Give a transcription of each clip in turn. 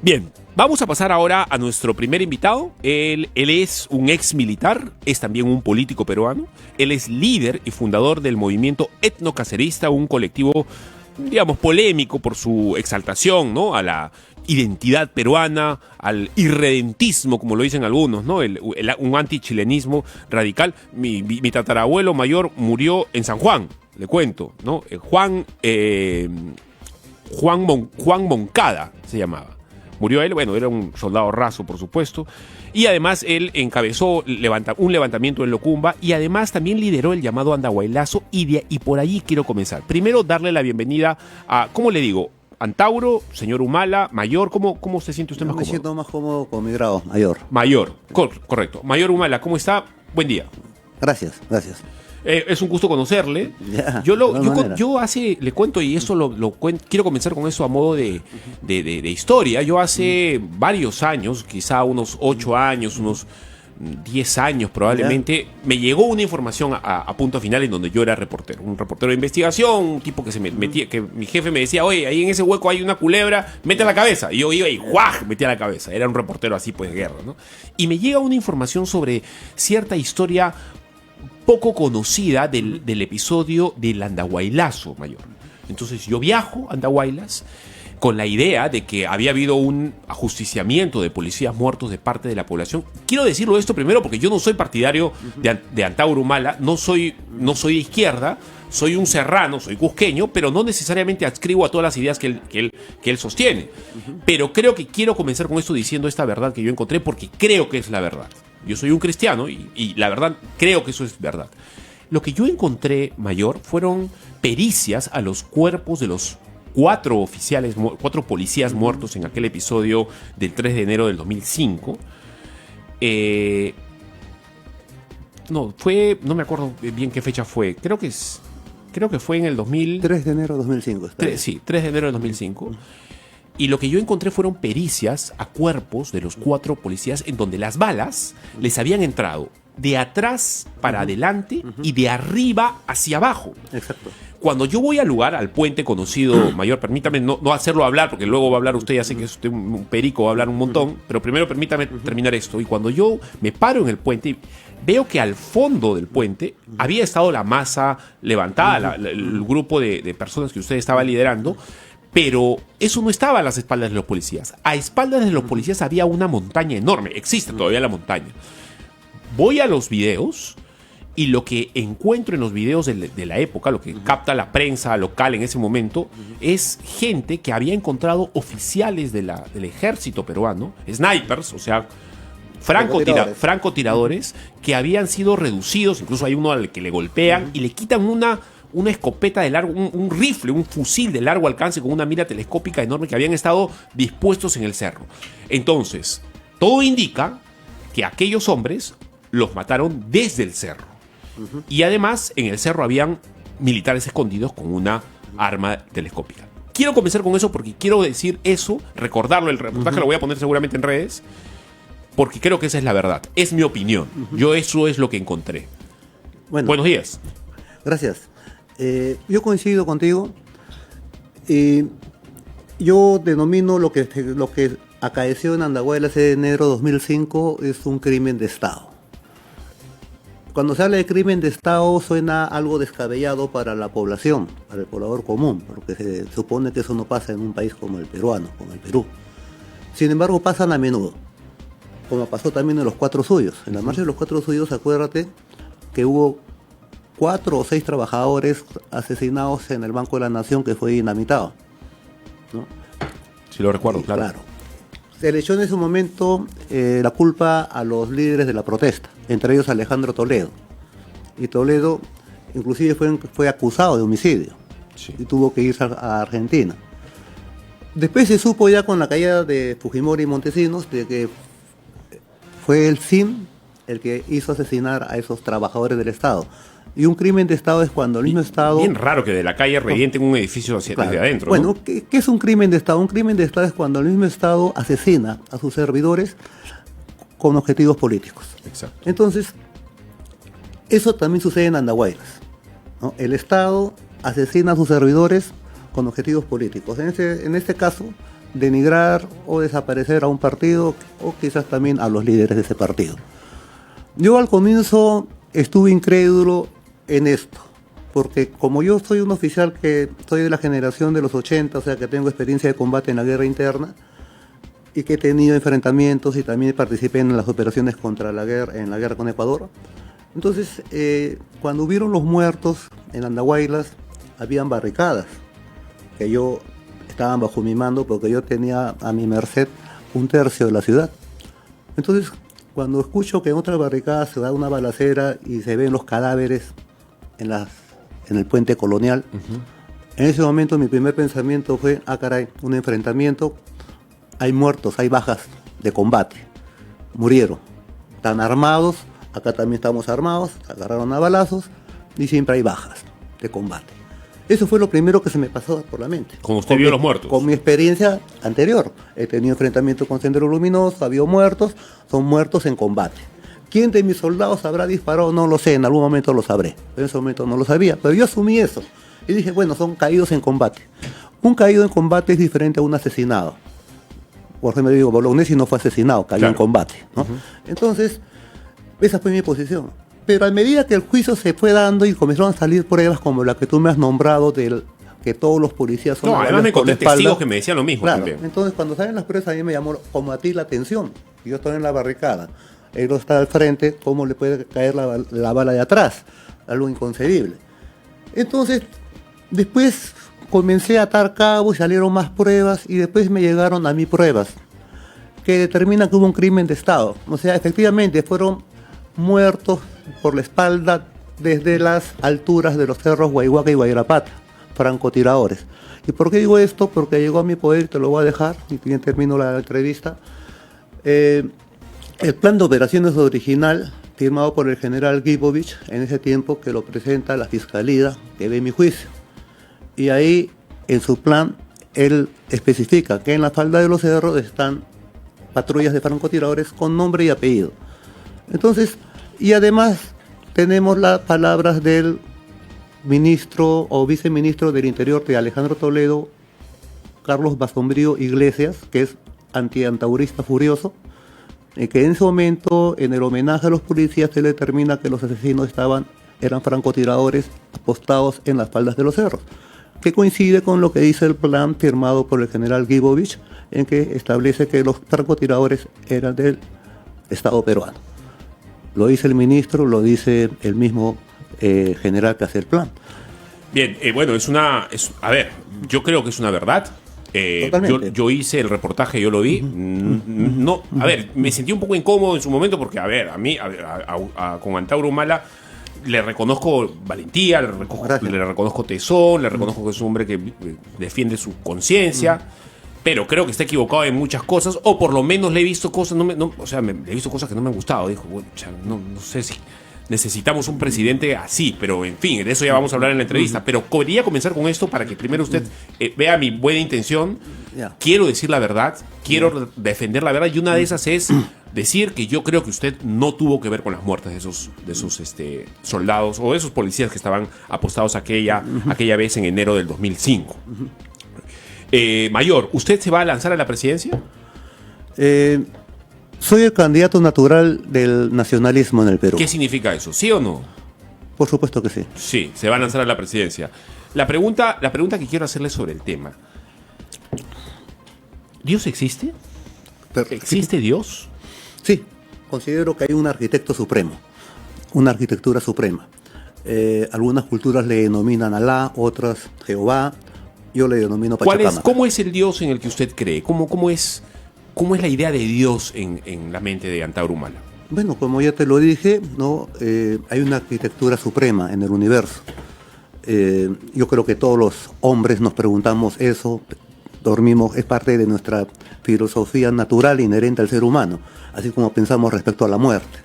Bien, vamos a pasar ahora a nuestro primer invitado. Él es un ex militar, es también un político peruano. Él es líder y fundador del movimiento etnocacerista, un colectivo, digamos, polémico por su exaltación, ¿no?, a la identidad peruana, al irredentismo, como lo dicen algunos, ¿no?, un antichilenismo radical. Mi tatarabuelo mayor murió en San Juan, le cuento, ¿no? Juan Moncada se llamaba. Murió él, bueno, era un soldado raso, por supuesto, y además él encabezó un levantamiento en Locumba y además también lideró el llamado Andahuaylazo y por allí quiero comenzar. Primero, darle la bienvenida a, ¿cómo le digo?, Antauro, señor Humala, mayor, ¿cómo se siente usted más cómodo? Me siento más cómodo con mi grado, mayor. Mayor, correcto. Mayor Humala, ¿cómo está? Buen día. Gracias, gracias. Es un gusto conocerle. Ya, yo le cuento, y eso quiero comenzar con eso a modo de historia. Yo hace varios años, quizá unos 8 años, unos 10 años probablemente, me llegó una información a punto final en donde yo era reportero. Un reportero de investigación, un tipo que se metía, que mi jefe me decía, oye, ahí en ese hueco hay una culebra, mete la cabeza. Y yo iba y ¡guaj!, metía la cabeza. Era un reportero así, pues, de guerra, ¿no? Y me llega una información sobre cierta historia poco conocida del episodio del Andahuaylazo, mayor. Entonces yo viajo a Andahuaylas con la idea de que había habido un ajusticiamiento de policías muertos de parte de la población. Quiero decirlo esto primero porque yo no soy partidario de Antauro Humala, no soy de izquierda, soy un serrano, soy cusqueño, pero no necesariamente adscribo a todas las ideas que él sostiene. Pero creo que quiero comenzar con esto diciendo esta verdad que yo encontré porque creo que es la verdad. Yo soy un cristiano y la verdad creo que eso es verdad. Lo que yo encontré, mayor, fueron pericias a los cuerpos de los 4 policías muertos en aquel episodio del 3 de enero del 2005. No me acuerdo bien qué fecha fue. Creo que fue en el 2000. 3 de enero de 2005. Sí, 3 de enero del 2005. Y lo que yo encontré fueron pericias a cuerpos de los 4 policías en donde las balas les habían entrado de atrás para adelante y de arriba hacia abajo. Exacto. Cuando yo voy al lugar, al puente conocido, mayor, permítame no hacerlo hablar, porque luego va a hablar usted, ya sé que es usted un perico, va a hablar un montón, pero primero permítame terminar esto. Y cuando yo me paro en el puente, veo que al fondo del puente había estado la masa levantada, el grupo de personas que usted estaba liderando, pero eso no estaba a las espaldas de los policías. A espaldas de los policías había una montaña enorme. Existe todavía la montaña. Voy a los videos y lo que encuentro en los videos de la época, lo que capta la prensa local en ese momento, es gente que había encontrado oficiales del ejército peruano, snipers, o sea, francotiradores, que habían sido reducidos. Incluso hay uno al que le golpean y le quitan una escopeta de largo, un rifle, un fusil de largo alcance con una mira telescópica enorme que habían estado dispuestos en el cerro. Entonces, todo indica que aquellos hombres los mataron desde el cerro. Y además, en el cerro habían militares escondidos con una arma telescópica. Quiero comenzar con eso porque quiero decir eso, recordarlo, el reportaje lo voy a poner seguramente en redes, porque creo que esa es la verdad. Es mi opinión. Yo eso es lo que encontré. Bueno, buenos días. Gracias. Yo coincido contigo. Yo denomino lo que acaeció en Andahuaylas ese de enero de 2005 es un crimen de Estado. Cuando se habla de crimen de Estado suena algo descabellado para la población, para el poblador común, porque se supone que eso no pasa en un país como el peruano, como el Perú. Sin embargo, pasan a menudo, como pasó también en los 4 suyos. En la marcha de los 4 suyos, acuérdate que hubo 4 o 6 trabajadores asesinados en el Banco de la Nación que fue dinamitado, ¿no? Sí, lo recuerdo, Sí, claro. Se le echó en ese momento la culpa a los líderes de la protesta, entre ellos Alejandro Toledo. Y Toledo inclusive fue acusado de homicidio, sí, y tuvo que irse a Argentina. Después se supo ya con la caída de Fujimori y Montesinos de que fue el SIM el que hizo asesinar a esos trabajadores del Estado. Y un crimen de Estado es cuando el mismo Estado... Bien raro que de la calle revienten un edificio desde adentro, ¿no? Bueno, ¿qué es un crimen de Estado? Un crimen de Estado es cuando el mismo Estado asesina a sus servidores con objetivos políticos. Exacto. Entonces, eso también sucede en Andahuaylas, ¿no? El Estado asesina a sus servidores con objetivos políticos. En este caso, denigrar o desaparecer a un partido o quizás también a los líderes de ese partido. Yo al comienzo estuve incrédulo en esto, porque como yo soy un oficial que soy de la generación de los 80, o sea que tengo experiencia de combate en la guerra interna y que he tenido enfrentamientos y también participé en las operaciones contra la guerra, en la guerra con Ecuador. Entonces, cuando hubieron los muertos en Andahuaylas, habían barricadas que yo estaban bajo mi mando porque yo tenía a mi merced un tercio de la ciudad. Entonces, cuando escucho que en otra barricada se da una balacera y se ven los cadáveres en el puente colonial, en ese momento mi primer pensamiento fue, caray, un enfrentamiento, hay muertos, hay bajas de combate, murieron, están armados, acá también estamos armados, agarraron a balazos y siempre hay bajas de combate. Eso fue lo primero que se me pasó por la mente. Como usted vio los muertos. Con mi experiencia anterior. He tenido enfrentamiento con Sendero Luminoso, ha habido muertos, son muertos en combate. ¿Quién de mis soldados habrá disparado? No lo sé, en algún momento lo sabré. En ese momento no lo sabía, pero yo asumí eso. Y dije, bueno, son caídos en combate. Un caído en combate es diferente a un asesinado. Por ejemplo, digo, Bolognesi no fue asesinado, cayó en combate, ¿no? Entonces, esa fue mi posición. Pero a medida que el juicio se fue dando y comenzaron a salir pruebas como la que tú me has nombrado, que todos los policías son... No, además me conté testigos que me decían lo mismo. Claro, también. entonces cuando salen las pruebas a mí me llamó como a ti la atención. Yo estoy en la barricada, él está al frente, ¿cómo le puede caer la bala de atrás? Algo inconcebible. Entonces, después comencé a atar cabos y salieron más pruebas y después me llegaron a mí pruebas que determinan que hubo un crimen de Estado. O sea, efectivamente fueron muertos por la espalda desde las alturas de los cerros Guayhuaca y Guayrapata, francotiradores. ¿Y por qué digo esto? Porque llegó a mi poder, te lo voy a dejar, y bien termino la entrevista. El plan de operaciones original, firmado por el general Gibovich, en ese tiempo que lo presenta la Fiscalía, que ve mi juicio. Y ahí, en su plan, él especifica que en la falda de los cerros están patrullas de francotiradores con nombre y apellido. Entonces, y además tenemos las palabras del ministro o viceministro del Interior de Alejandro Toledo, Carlos Basombrío Iglesias, que es antiantaurista furioso, que en ese momento, en el homenaje a los policías, se le determina que los asesinos eran francotiradores apostados en las faldas de los cerros, que coincide con lo que dice el plan firmado por el general Gibovich, en que establece que los francotiradores eran del Estado peruano. Lo dice el ministro, lo dice el mismo general que hace el plan. Bien, bueno, a ver, yo creo que es una verdad. Yo hice el reportaje, yo lo vi. No, a ver, me sentí un poco incómodo en su momento porque, a ver, a mí, con Antauro Humala, le reconozco valentía, le reconozco tesón, le reconozco que es un hombre que defiende su conciencia. Pero creo que está equivocado en muchas cosas, o por lo menos le he visto cosas, le he visto cosas que no me han gustado. Dijo, bueno, no sé si necesitamos un presidente así, pero en fin, de eso ya vamos a hablar en la entrevista. Pero quería comenzar con esto para que primero usted vea mi buena intención. Quiero decir la verdad, quiero defender la verdad, y una de esas es decir que yo creo que usted no tuvo que ver con las muertes de esos soldados o de esos policías que estaban apostados aquella vez en enero del 2005. Mayor, ¿usted se va a lanzar a la presidencia? Soy el candidato natural del nacionalismo en el Perú. ¿Qué significa eso? ¿Sí o no? Por supuesto que sí. Sí, se va a lanzar a la presidencia. La pregunta que quiero hacerle sobre el tema. ¿Dios existe? ¿Existe Dios? Sí, considero que hay un arquitecto supremo, una arquitectura suprema. Algunas culturas le denominan Alá, otras Jehová. Yo le denomino Pachacamac. ¿Cómo es el Dios en el que usted cree? ¿Cómo es la idea de Dios en la mente de Antauro Humala? Bueno, como ya te lo dije, ¿no? Hay una arquitectura suprema en el universo. Yo creo que todos los hombres nos preguntamos eso, dormimos, es parte de nuestra filosofía natural inherente al ser humano, así como pensamos respecto a la muerte,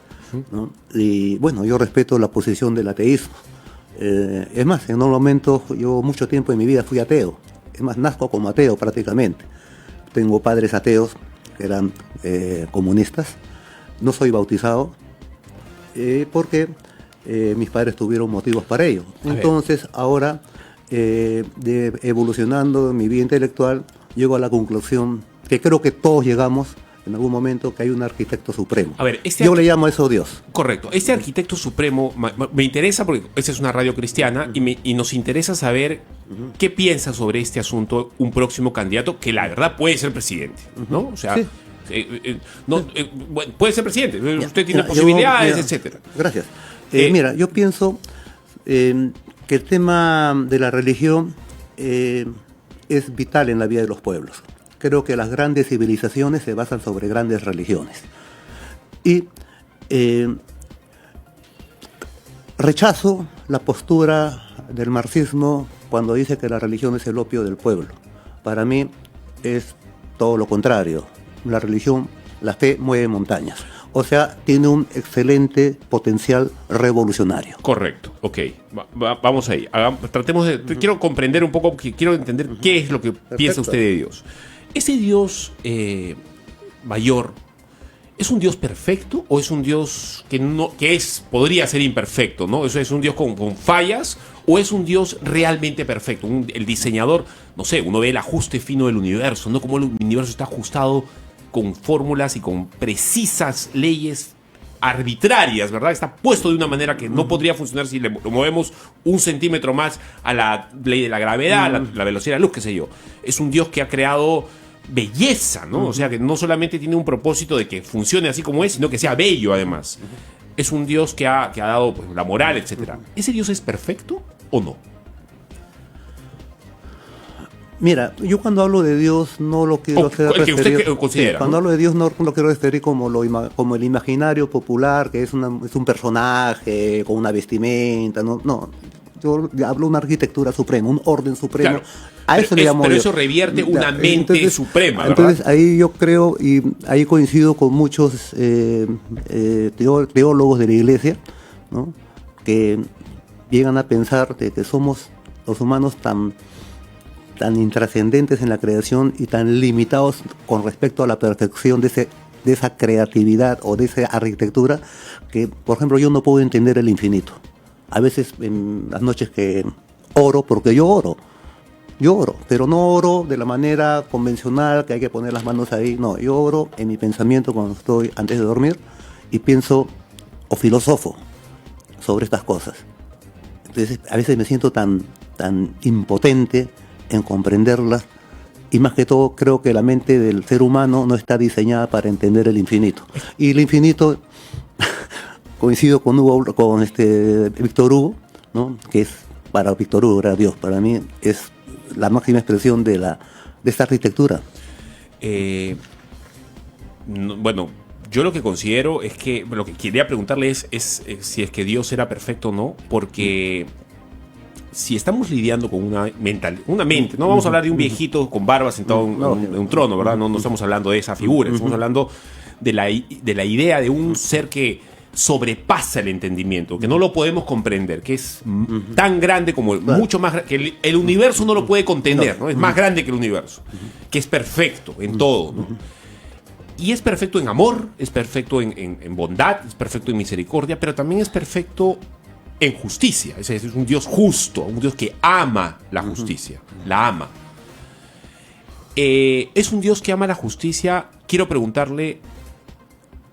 ¿no? Y bueno, yo respeto la posición del ateísmo. Es más, en un momento, yo mucho tiempo en mi vida fui ateo. Es más, nazco como ateo prácticamente. Tengo padres ateos que eran comunistas. No soy bautizado porque mis padres tuvieron motivos para ello. Entonces, ahora, evolucionando en mi vida intelectual, llego a la conclusión que creo que todos llegamos en algún momento, que hay un arquitecto supremo. A ver, yo le llamo a eso Dios. Correcto. Este arquitecto supremo me interesa porque esta es una radio cristiana y nos interesa saber qué piensa sobre este asunto un próximo candidato que la verdad puede ser presidente, ¿no? O sea, Sí. Bueno, puede ser presidente. Usted tiene Mira, posibilidades, etcétera. Gracias. Mira, yo pienso que el tema de la religión es vital en la vida de los pueblos. Creo que las grandes civilizaciones se basan sobre grandes religiones. Y rechazo la postura del marxismo cuando dice que la religión es el opio del pueblo. Para mí es todo lo contrario. La religión, la fe mueve montañas. O sea, tiene un excelente potencial revolucionario. Correcto, ok. Vamos ahí. Tratemos de... Quiero comprender un poco, quiero entender qué es lo que piensa usted de Dios. ¿Ese Dios mayor es un Dios perfecto o es un Dios podría ser imperfecto, ¿no? ¿Eso es un Dios con fallas o es un Dios realmente perfecto? El diseñador, no sé, uno ve el ajuste fino del universo, ¿no? Cómo el universo está ajustado con fórmulas y con precisas leyes arbitrarias, ¿verdad? Está puesto de una manera que no podría funcionar si lo movemos un centímetro más a la ley de la gravedad, la velocidad de la luz, qué sé yo. Es un Dios que ha creado belleza, ¿no? O sea, que no solamente tiene un propósito de que funcione así como es, sino que sea bello, además. Es un Dios que ha dado pues, la moral, etcétera. ¿Ese Dios es perfecto o no? Mira, yo cuando hablo de Dios no lo quiero hacer el que usted referir, considera, cuando ¿no? hablo de Dios no lo quiero referir como el imaginario popular, que es un personaje con una vestimenta, no. Yo hablo de una arquitectura suprema, un orden supremo. Claro. A eso le llamo pero Dios. eso revierte una mente suprema, ¿verdad? Entonces ahí yo creo, y ahí coincido con muchos teólogos de la iglesia, ¿no? Que llegan a pensar de que somos los humanos tan intrascendentes en la creación y tan limitados con respecto a la perfección de esa creatividad o de esa arquitectura, que por ejemplo yo no puedo entender el infinito. A veces en las noches que oro, porque yo oro, pero no oro de la manera convencional que hay que poner las manos ahí, no, yo oro en mi pensamiento cuando estoy antes de dormir y pienso o filosofo sobre estas cosas. Entonces a veces me siento tan impotente en comprenderlas, y más que todo creo que la mente del ser humano no está diseñada para entender el infinito. Y el infinito, coincido con Víctor Hugo, ¿no? Que es, para Víctor Hugo era Dios, para mí es la máxima expresión de esta arquitectura. Bueno, yo lo que considero es que, lo que quería preguntarle es si es que Dios era perfecto o no, porque si estamos lidiando con una mente, no vamos a hablar de un viejito con barba sentado en un trono, ¿verdad? No estamos hablando de esa figura, estamos hablando de la idea de un ser que sobrepasa el entendimiento, que no lo podemos comprender, que es tan grande como, mucho más que el universo no lo puede contener, ¿no? Es más grande que el universo, que es perfecto en todo, ¿no? Y es perfecto en amor, es perfecto en bondad, es perfecto en misericordia, pero también es perfecto en justicia. Es un Dios justo, un Dios que ama la justicia, la ama. Es un Dios que ama la justicia. Quiero preguntarle,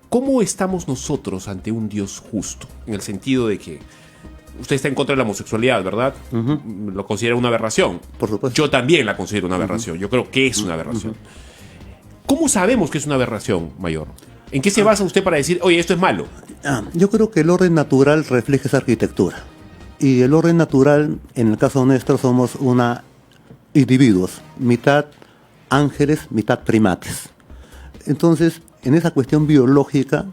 ¿cómo estamos nosotros ante un Dios justo? En el sentido de que usted está en contra de la homosexualidad, ¿verdad? Lo considera una aberración. Por supuesto. Yo también la considero una aberración. Yo creo que es una aberración. ¿Cómo sabemos que es una aberración, mayor? ¿En qué se basa usted para decir, oye, esto es malo? Yo creo que el orden natural refleja esa arquitectura. Y el orden natural, en el caso nuestro, somos individuos, mitad ángeles, mitad primates. Entonces, en esa cuestión biológica,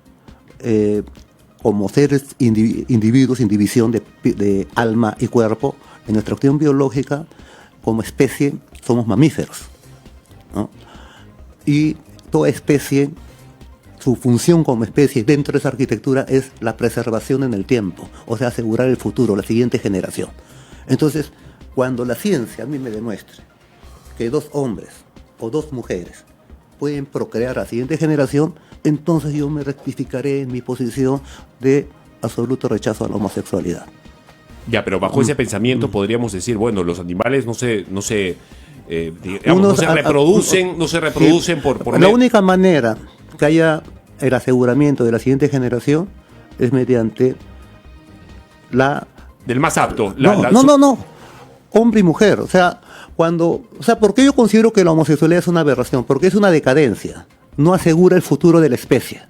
como seres individuos, sin división de alma y cuerpo, en nuestra cuestión biológica, como especie, somos mamíferos, ¿no? Y toda especie, su función como especie dentro de esa arquitectura es la preservación en el tiempo, o sea, asegurar el futuro, la siguiente generación. Entonces, cuando la ciencia a mí me demuestre que dos hombres o dos mujeres pueden procrear a la siguiente generación, entonces yo me rectificaré en mi posición de absoluto rechazo a la homosexualidad. Ya, pero bajo ese pensamiento podríamos decir, bueno, los animales no se digamos, no se reproducen por la única manera que haya el aseguramiento de la siguiente generación es mediante del más apto. No, hombre y mujer. O sea, ¿por qué yo considero que la homosexualidad es una aberración? Porque es una decadencia. No asegura el futuro de la especie.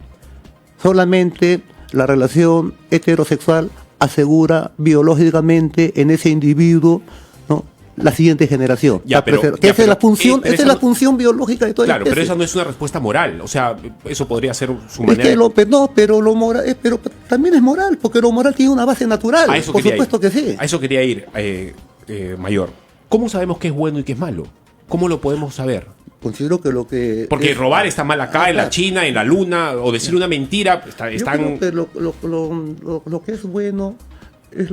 Solamente la relación heterosexual asegura biológicamente en ese individuo, ¿no?, la siguiente generación. Esa es la función biológica de toda la especie. Claro, pero esa no es una respuesta moral. O sea, eso podría ser su manera. Pero lo moral, pero también es moral, porque lo moral tiene una base natural. Por supuesto que sí. A eso quería ir, Mayor. ¿Cómo sabemos qué es bueno y qué es malo? ¿Cómo lo podemos saber? Considero que lo que... Porque robar está mal acá, en la China, en la Luna, o decir una mentira, están... Lo que es bueno es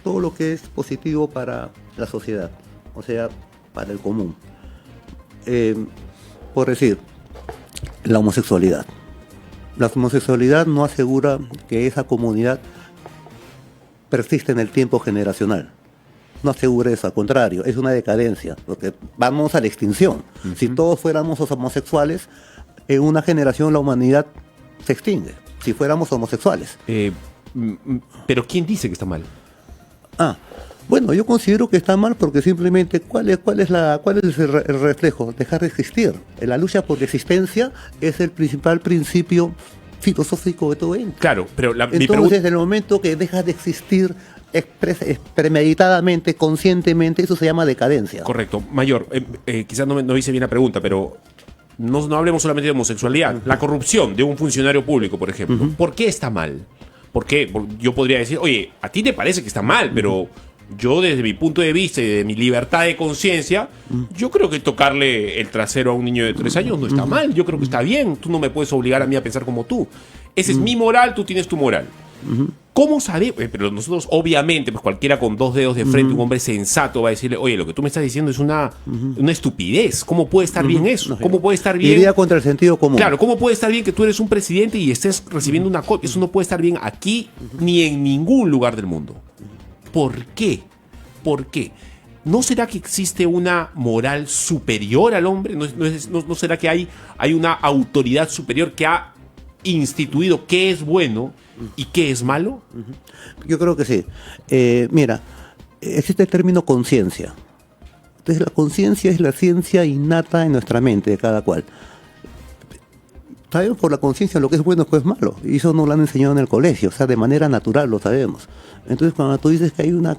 todo lo que es positivo para la sociedad, o sea, para el común. Por decir, la homosexualidad. La homosexualidad no asegura que esa comunidad persista en el tiempo generacional. No asegura eso, al contrario, es una decadencia, porque vamos a la extinción. Uh-huh. Si todos fuéramos homosexuales, en una generación la humanidad se extingue, si fuéramos homosexuales. Pero ¿quién dice que está mal? Bueno, yo considero que está mal porque simplemente, ¿cuál es el reflejo? Dejar de existir. La lucha por la existencia es el principal principio filosófico de todo ello. Claro, pero entonces, en el momento que dejas de existir premeditadamente, conscientemente, eso se llama decadencia. Correcto. Mayor, quizás no hice bien la pregunta, pero no hablemos solamente de homosexualidad. Uh-huh. La corrupción de un funcionario público, por ejemplo. Uh-huh. ¿Por qué está mal? Porque yo podría decir, oye, a ti te parece que está mal, pero yo desde mi punto de vista y de mi libertad de conciencia, yo creo que tocarle el trasero a un niño de 3 años no está mal, yo creo que está bien, tú no me puedes obligar a mí a pensar como tú. Esa es mi moral, tú tienes tu moral. ¿Cómo sabe? Pero nosotros, obviamente, pues cualquiera con 2 dedos de frente, un hombre sensato, va a decirle, oye, lo que tú me estás diciendo es una estupidez. ¿Cómo puede estar bien eso? ¿Cómo puede estar bien? Iría contra el sentido común. Claro, ¿cómo puede estar bien que tú eres un presidente y estés recibiendo una copia? Eso no puede estar bien aquí ni en ningún lugar del mundo. ¿Por qué? ¿Por qué? ¿No será que existe una moral superior al hombre? ¿No será que hay una autoridad superior que ha instituido qué es bueno y qué es malo? Yo creo que sí. Mira, existe el término conciencia. Entonces la conciencia es la ciencia innata en nuestra mente de cada cual. Sabemos por la conciencia lo que es bueno y lo que es malo. Y eso nos lo han enseñado en el colegio, o sea, de manera natural lo sabemos. Entonces cuando tú dices que hay una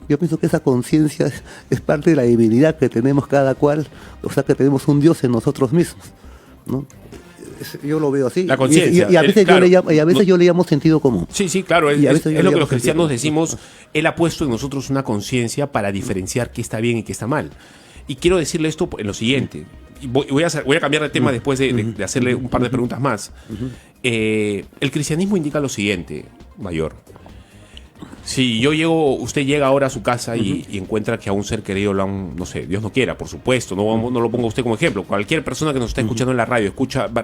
yo pienso que esa conciencia es parte de la debilidad que tenemos cada cual, o sea, que tenemos un Dios en nosotros mismos, ¿no? Yo lo veo así. La conciencia. Y a veces, yo le llamo sentido común. Sí, claro. Es lo que los cristianos decimos. Él ha puesto en nosotros una conciencia para diferenciar qué está bien y qué está mal. Y quiero decirle esto en lo siguiente. Voy a cambiar de tema después de hacerle un par de preguntas más. El cristianismo indica lo siguiente, Mayor. Si usted llega ahora a su casa y encuentra que a un ser querido lo han, no sé, Dios no quiera, por supuesto, no lo ponga usted como ejemplo. Cualquier persona que nos está escuchando en la radio,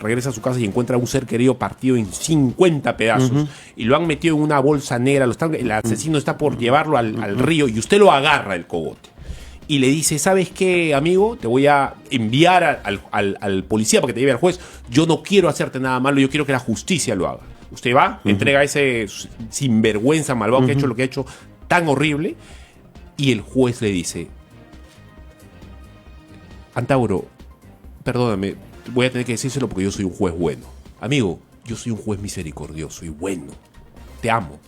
regresa a su casa y encuentra a un ser querido partido en 50 pedazos y lo han metido en una bolsa negra, el asesino está por llevarlo al río y usted lo agarra el cogote y le dice, ¿sabes qué, amigo? Te voy a enviar al policía para que te lleve al juez. Yo no quiero hacerte nada malo, yo quiero que la justicia lo haga. Usted va, entrega a ese sinvergüenza malvado que ha hecho lo que ha hecho tan horrible, y el juez le dice, Antauro, perdóname, voy a tener que decírselo porque yo soy un juez bueno. Amigo, yo soy un juez misericordioso y bueno. Te amo.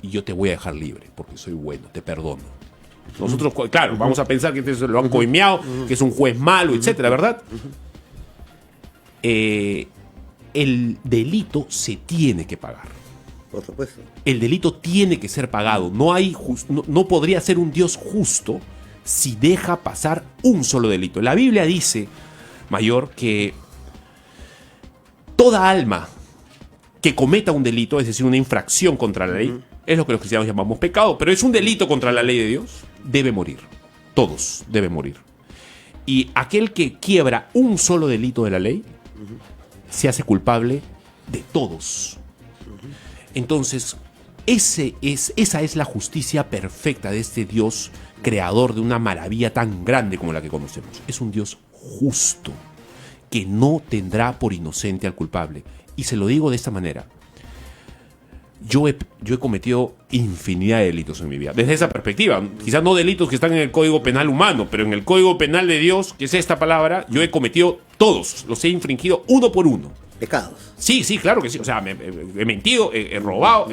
Y yo te voy a dejar libre porque soy bueno, te perdono. Nosotros, claro, vamos a pensar que lo han coimeado, que es un juez malo, etcétera, ¿verdad? El delito se tiene que pagar. Por supuesto. El delito tiene que ser pagado. No podría ser un Dios justo si deja pasar un solo delito. La Biblia dice, Mayor, que toda alma que cometa un delito, es decir, una infracción contra la ley, es lo que los cristianos llamamos pecado, pero es un delito contra la ley de Dios, debe morir. Todos deben morir. Y aquel que quiebra un solo delito de la ley, se hace culpable de todos. Entonces, esa es la justicia perfecta de este Dios creador de una maravilla tan grande como la que conocemos. Es un Dios justo, que no tendrá por inocente al culpable. Y se lo digo de esta manera. Yo he cometido infinidad de delitos en mi vida. Desde esa perspectiva, quizás no delitos que están en el Código Penal humano, pero en el Código Penal de Dios, que es esta palabra, yo he cometido todos, los he infringido uno por uno. Pecados. Sí, claro que sí. O sea, he mentido, he robado,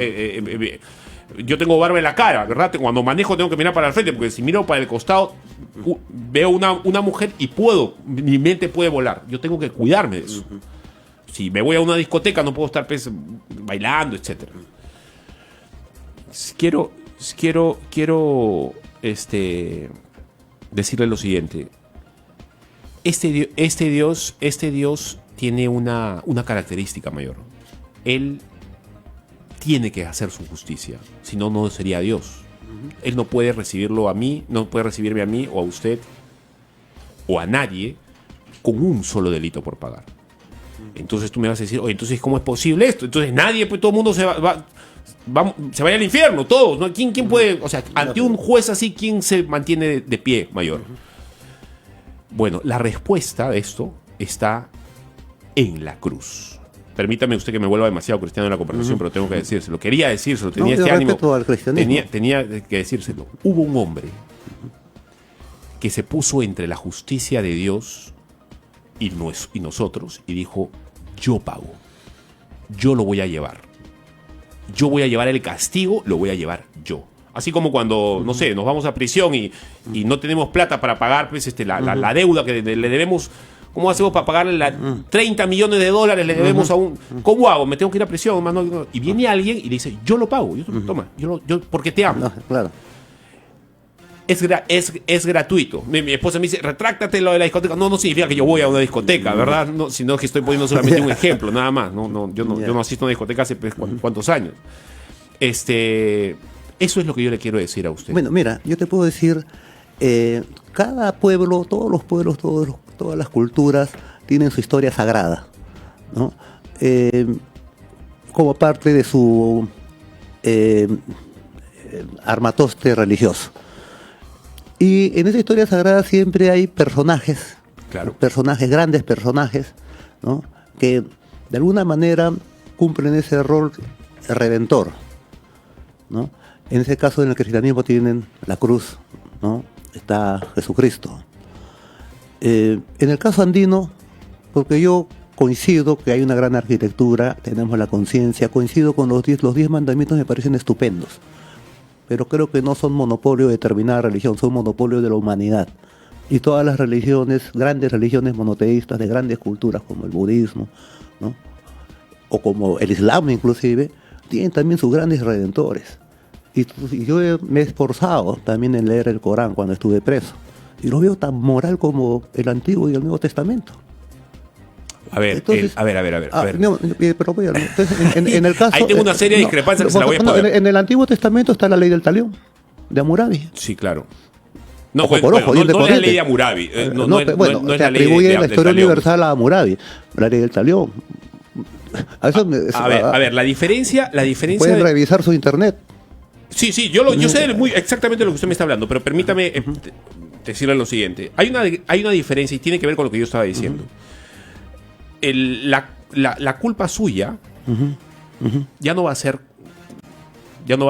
yo tengo barba en la cara, ¿verdad? Cuando manejo tengo que mirar para el frente, porque si miro para el costado, veo una mujer y mi mente puede volar. Yo tengo que cuidarme de eso. Si me voy a una discoteca no puedo estar bailando, etcétera. Quiero decirle lo siguiente. Este Dios tiene una característica mayor. Él tiene que hacer su justicia, si no, no sería Dios. Él no puede recibirlo a mí, no puede recibirme a mí o a usted o a nadie con un solo delito por pagar. Entonces tú me vas a decir, oye, entonces ¿cómo es posible esto? Entonces nadie, pues todo el mundo se vaya al infierno, todos, ¿no? ¿Quién puede? O sea, ante un juez así, ¿quién se mantiene de pie, mayor? Bueno, la respuesta de esto está en la cruz. Permítame usted que me vuelva demasiado cristiano en la conversación, pero tengo que decírselo. Quería decírselo, tenía este ánimo. Tenía que decírselo. Hubo un hombre que se puso entre la justicia de Dios y nosotros y dijo, yo pago, yo lo voy a llevar. Yo voy a llevar el castigo, lo voy a llevar yo. Así como cuando, no sé, nos vamos a prisión y no tenemos plata para pagar pues, la deuda que le debemos. ¿Cómo hacemos para pagarle 30 millones de dólares le debemos a un... ¿Cómo hago? Me tengo que ir a prisión, hermano. Y viene alguien y le dice, yo lo pago. Toma, yo porque te amo. No, claro. Es gratuito. Mi esposa me dice, retráctate lo de la discoteca. No significa que yo voy a una discoteca, ¿verdad? No, sino que estoy poniendo solamente un ejemplo, nada más. Yo no asisto a una discoteca hace pues, cuántos años. Eso es lo que yo le quiero decir a usted. Bueno, mira, yo te puedo decir, cada pueblo, todos los pueblos, todas las culturas tienen su historia sagrada, ¿no? Como parte de su armatoste religioso. Y en esa historia sagrada siempre hay personajes, claro, grandes personajes, ¿no? Que de alguna manera cumplen ese rol redentor, ¿no? En ese caso, en el cristianismo tienen la cruz, ¿no? Está Jesucristo. En el caso andino, porque yo coincido que hay una gran arquitectura, tenemos la conciencia, coincido con los 10 mandamientos, me parecen estupendos. Pero creo que no son monopolio de determinada religión, son monopolio de la humanidad. Y todas las religiones, grandes religiones monoteístas de grandes culturas, como el budismo, ¿no? O como el islam inclusive, tienen también sus grandes redentores. Y yo me he esforzado también en leer el Corán cuando estuve preso. Y lo veo tan moral como el Antiguo y el Nuevo Testamento. A ver, entonces, a ver. No, pero bueno, entonces, en el caso... Ahí tengo una serie de discrepancias que se la voy a exponer. En el Antiguo Testamento está la ley del talión, de Hammurabi. Sí, claro. No, ojo por ojo, no es la ley de Hammurabi. No es se atribuye la historia universal a Hammurabi, la ley del talión. A ver, la diferencia... Pueden revisar su internet. Sí, yo sé exactamente lo que usted me está hablando, pero permítame decirle lo siguiente. Hay una diferencia y tiene que ver con lo que yo estaba diciendo. La culpa suya ya no va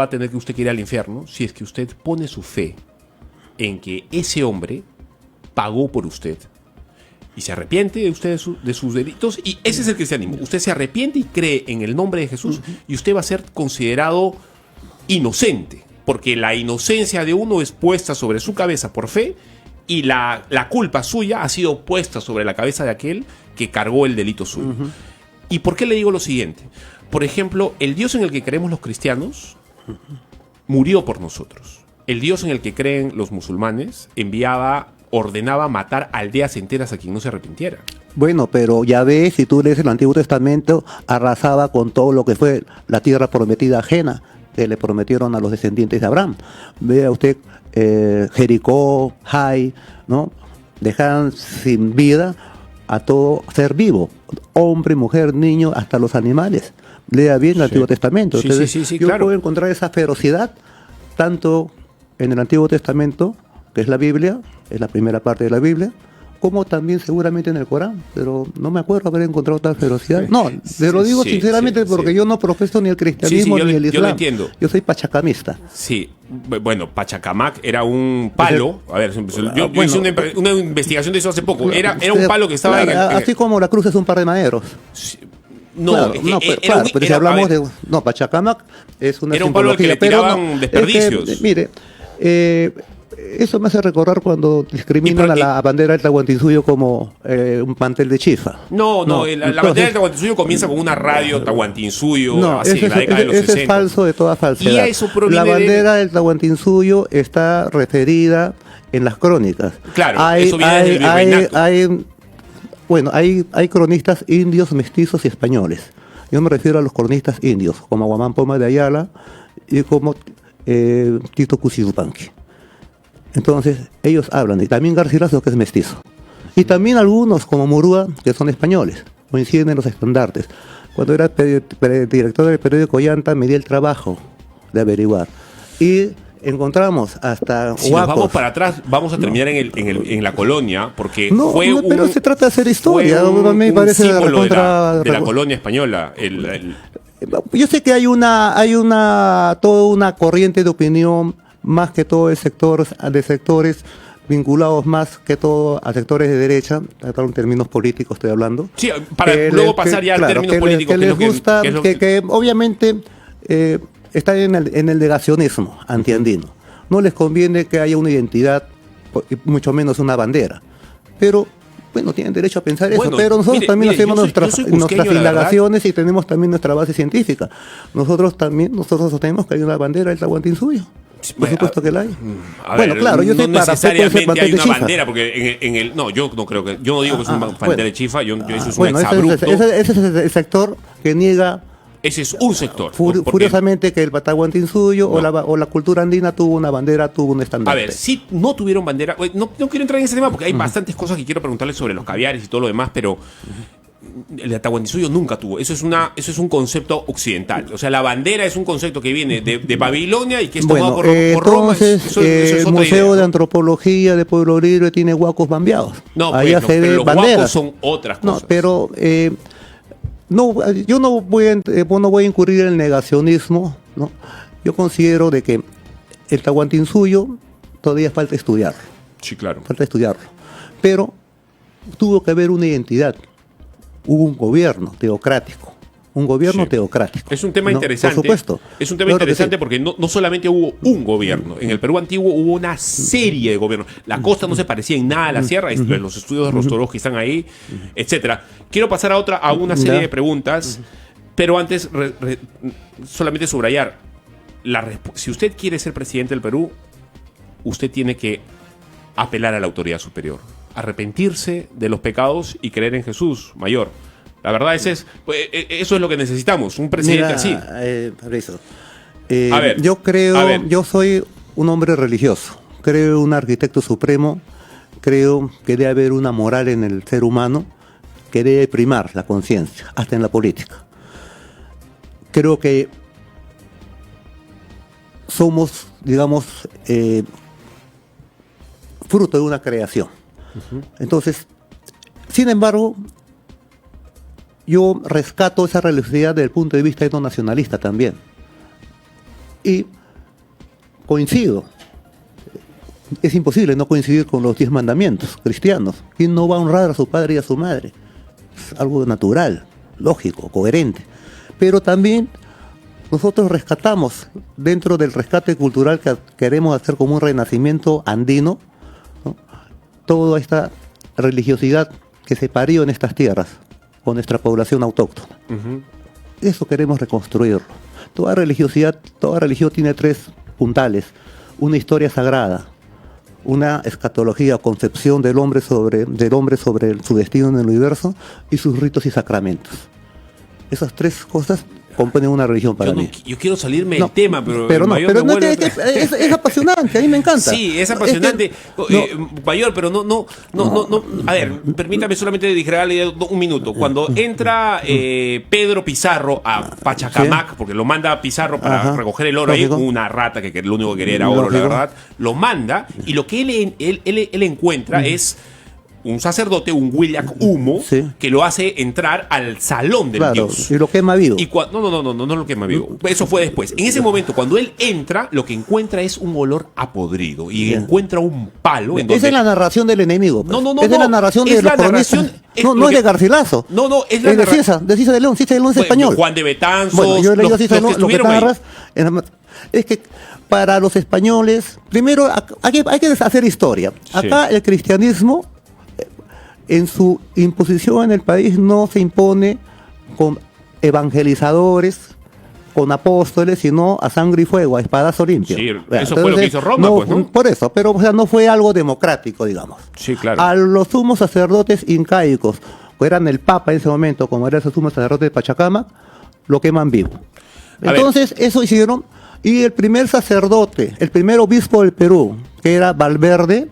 a tener que usted ir al infierno si es que usted pone su fe en que ese hombre pagó por usted y se arrepiente de usted de sus delitos, y ese es el cristianismo. Usted se arrepiente y cree en el nombre de Jesús y usted va a ser considerado inocente, porque la inocencia de uno es puesta sobre su cabeza por fe y la culpa suya ha sido puesta sobre la cabeza de aquel que cargó el delito suyo. ¿Y por qué le digo lo siguiente? Por ejemplo, el Dios en el que creemos los cristianos murió por nosotros. El Dios en el que creen los musulmanes ordenaba matar aldeas enteras a quien no se arrepintiera. Bueno, pero ya ves, si tú lees el Antiguo Testamento, arrasaba con todo lo que fue la tierra prometida ajena que le prometieron a los descendientes de Abraham. Vea usted Jericó, Jai, ¿no? Dejaban sin vida a todo ser vivo, hombre, mujer, niño, hasta los animales. Lea bien el Antiguo Testamento. Entonces, yo puedo encontrar esa ferocidad tanto en el Antiguo Testamento que es la Biblia, es la primera parte de la Biblia, como también seguramente en el Corán, pero no me acuerdo haber encontrado tal ferocidad. No, te lo digo sinceramente porque yo no profeso ni el cristianismo ni el islam. Yo lo entiendo. Yo soy pachacamista. Sí, bueno, Pachacamac era un palo. A ver, yo hice una investigación de eso hace poco. Era un palo que estaba así como la cruz es un par de maderos. Sí. No, claro, pero si hablamos de... No, Pachacamac es una era un palo al que le tiraban desperdicios. Es que, mire, eso me hace recordar cuando discriminan a la bandera del Tahuantinsuyo como un mantel de chifa. No, la bandera del Tahuantinsuyo comienza con una radio Tahuantinsuyo en la década de los 60. Eso es falso de toda falsedad. Y eso proviene la bandera del Tahuantinsuyo está referida en las crónicas. Claro, eso viene del virreinato. Bueno, hay cronistas indios, mestizos y españoles. Yo me refiero a los cronistas indios, como Guamán Poma de Ayala y como Tito Cusiupanqui. Entonces, ellos hablan, y también Garcilaso, que es mestizo. Y también algunos, como Murúa, que son españoles, coinciden en los estandartes. Cuando era director del periódico Llanta, me di el trabajo de averiguar. Y encontramos hasta si nos vamos para atrás, vamos a terminar en la colonia, porque pero se trata de hacer historia. A mí me parece símbolo de la colonia española. Yo sé que hay toda una corriente de opinión, más que todo de sectores vinculados más que todo a sectores de derecha, en términos políticos estoy hablando. Sí, para luego pasar ya a términos políticos. Que les gusta, que obviamente está en el negacionismo antiandino. No les conviene que haya una identidad, mucho menos una bandera. Pero, bueno, tienen derecho a pensar eso. Pero nosotros también hacemos nuestras indagaciones y tenemos también nuestra base científica. Nosotros sostenemos que hay una bandera del Tahuantinsuyo. Por supuesto que la hay. Bueno, claro, yo no necesariamente hay una bandera, porque no, yo no creo que, yo no digo que es una bandera de chifa, eso es un exabrupto. Ese es el sector que niega. Ese es un sector. Furiosamente que el Tahuantinsuyo o la cultura andina tuvo una bandera, tuvo un estandarte. A ver, si no tuvieron bandera, no quiero entrar en ese tema porque hay bastantes cosas que quiero preguntarles sobre los caviares y todo lo demás, pero el Tahuantinsuyo nunca tuvo. Eso es un concepto occidental. O sea, la bandera es un concepto que viene de Babilonia y que es tomado por Roma. Entonces, el Museo de Antropología de Pueblo Libre tiene huacos bambeados. Ahí pero los huacos son otras cosas. No, pero yo no voy a incurrir en el negacionismo, ¿no? Yo considero de que el Tahuantinsuyo todavía falta estudiarlo. Sí, claro. Falta estudiarlo. Pero tuvo que haber una identidad. Hubo un gobierno teocrático. Teocrático. Es un tema interesante. Por supuesto. Es un tema interesante porque no solamente hubo un gobierno. En el Perú antiguo hubo una serie de gobiernos. La costa no se parecía en nada a la sierra. Los estudios de Rostorov que están ahí, etcétera. Quiero pasar a una serie de preguntas, pero antes solamente subrayar. Si usted quiere ser presidente del Perú, usted tiene que apelar a la autoridad superior, arrepentirse de los pecados y creer en Jesús mayor. La verdad eso es lo que necesitamos, un presidente así. Fabrizio, yo soy un hombre religioso, creo en un arquitecto supremo, creo que debe haber una moral en el ser humano que debe primar la conciencia, hasta en la política. Creo que somos, digamos, fruto de una creación. Entonces, sin embargo, yo rescato esa religiosidad desde el punto de vista etnonacionalista también. Y coincido. Es imposible no coincidir con los 10 mandamientos cristianos. ¿Quién no va a honrar a su padre y a su madre? Es algo natural, lógico, coherente. Pero también nosotros rescatamos, dentro del rescate cultural que queremos hacer como un renacimiento andino, ¿no?, toda esta religiosidad que se parió en estas tierras con nuestra población autóctona. Eso queremos reconstruirlo. Toda religión tiene 3 puntales: una historia sagrada, una escatología o concepción del hombre sobre su destino en el universo, y sus ritos y sacramentos. Esas tres cosas componen una religión para mí. Yo quiero salirme del tema, pero es apasionante, a mí me encanta. Sí, es apasionante, Mayor, pero no. A ver, permítame solamente digerarle un minuto. Cuando entra Pedro Pizarro a Pachacamac, ¿sí? Porque lo manda Pizarro para recoger el oro, ahí una rata que lo único que quería era oro, la verdad, lo manda, y lo que él encuentra es un sacerdote, un William Humo, sí, que lo hace entrar al salón del dios. Y lo quema vivo. No lo quema vivo. Eso fue después. En ese momento, cuando él entra, lo que encuentra es un olor a podrido. Y encuentra un palo. Esa es la narración del enemigo. Pues. No. Es de la narración de los cronistas. No es de Garcilaso. Es la narración. De Cisa de León. Cisa de León es español. Juan de Betanzos. Bueno, yo he leído Cisa de León. Lo que narras es que para los españoles, primero hay que hacer historia. Acá el cristianismo, en su imposición en el país, no se impone con evangelizadores, con apóstoles, sino a sangre y fuego, a espadazo limpio. Sí, eso fue lo que hizo Roma, pues, ¿no? Por eso, pero no fue algo democrático, digamos. Sí, claro. A los sumos sacerdotes incaicos, que eran el Papa en ese momento, como era el sumo sacerdote de Pachacamac, lo queman vivo. Entonces, eso hicieron, y el primer sacerdote, el primer obispo del Perú, que era Valverde,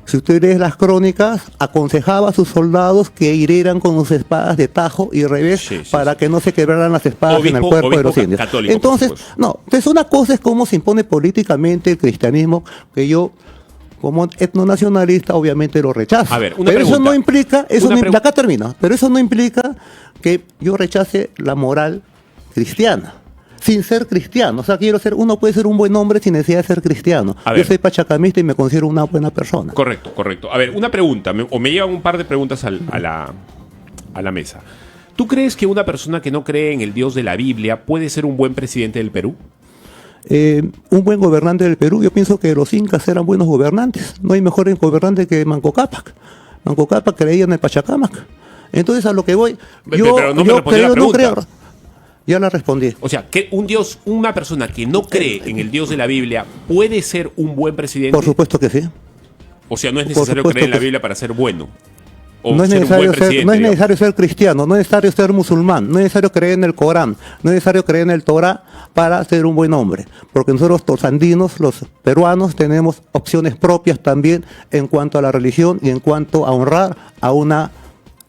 si usted lee las crónicas, aconsejaba a sus soldados que hirieran con sus espadas de tajo y revés para que no se quebraran las espadas en el cuerpo de los indios. Católico, entonces, una cosa es cómo se impone políticamente el cristianismo, que yo, como etnonacionalista, obviamente lo rechazo. A ver, pero eso no implica, acá termina, pero eso no implica que yo rechace la moral cristiana. Sin ser cristiano, uno puede ser un buen hombre sin necesidad de ser cristiano. Yo soy pachacamista y me considero una buena persona. Correcto. A ver, una pregunta, me llevan un par de preguntas a la mesa. ¿Tú crees que una persona que no cree en el Dios de la Biblia puede ser un buen presidente del Perú? Un buen gobernante del Perú, yo pienso que los incas eran buenos gobernantes. No hay mejor gobernante que Manco Cápac. Manco Cápac creía en el Pachacamac. Entonces, a lo que voy, pero no me respondió la pregunta. Ya la respondí. O sea, que una persona que no cree en el Dios de la Biblia puede ser un buen presidente. Por supuesto que sí. O sea, no es necesario creer en la Biblia para ser bueno. No es necesario ser cristiano, no es necesario ser musulmán, no es necesario creer en el Corán, no es necesario creer en el Torah para ser un buen hombre. Porque nosotros, los andinos, los peruanos, tenemos opciones propias también en cuanto a la religión y en cuanto a honrar a una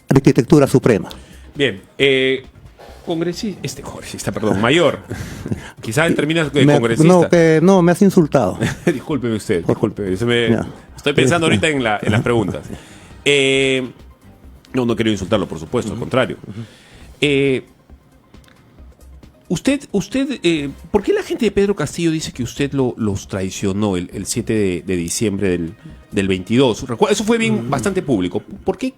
arquitectura suprema. Bien, Mayor. Quizás terminas de congresista. No, me has insultado. Discúlpeme usted, discúlpeme. Estoy pensando ahorita en las preguntas. No quiero insultarlo, por supuesto, al contrario. Usted, ¿por qué la gente de Pedro Castillo dice que usted los traicionó el 7 de diciembre del 22? Eso fue bastante público. ¿Por qué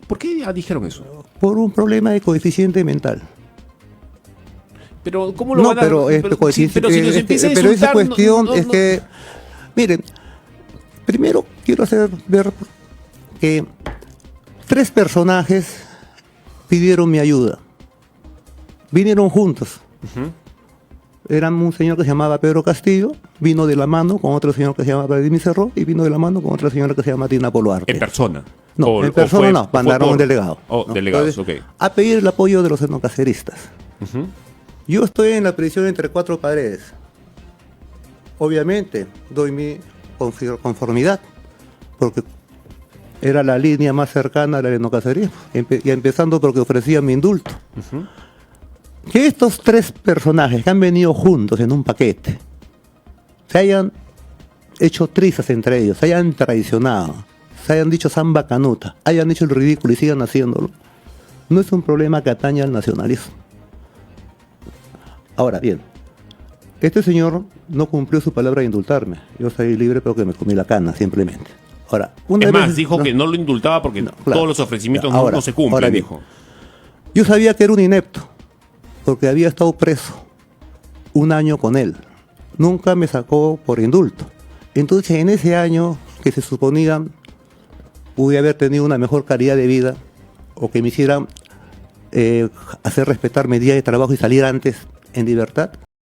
dijeron eso? Por un problema de coeficiente mental. Pero ¿cómo lo van a...? Pero si nos empieza a insultar... Pero esa cuestión es que... Miren, primero quiero hacer ver que 3 personajes pidieron mi ayuda. Vinieron juntos. Eran un señor que se llamaba Pedro Castillo, vino de la mano con otro señor que se llama Vladimir Cerró y vino de la mano con otra señora que se llama Tina Boluarte. ¿En persona? No, en persona no, mandaron un delegado. Delegados, ok. A pedir el apoyo de los etnocaceristas. Yo estoy en la prisión entre 4 paredes. Obviamente, doy mi conformidad, porque era la línea más cercana al etnocacerismo, y empezando porque ofrecían mi indulto. Que estos 3 personajes que han venido juntos en un paquete se hayan hecho trizas entre ellos, se hayan traicionado, se hayan dicho samba canuta, hayan hecho el ridículo y sigan haciéndolo, no es un problema que atañe al nacionalismo. Ahora bien, este señor no cumplió su palabra de indultarme. Yo salí libre pero que me comí la cana, simplemente. Ahora, dijo que no lo indultaba porque todos los ofrecimientos no se cumplen, dijo. Yo sabía que era un inepto, porque había estado preso 1 año con él. Nunca me sacó por indulto. Entonces, en ese año que se suponía pude haber tenido una mejor calidad de vida, o que me hicieran hacer respetar mi día de trabajo y salir antes en libertad,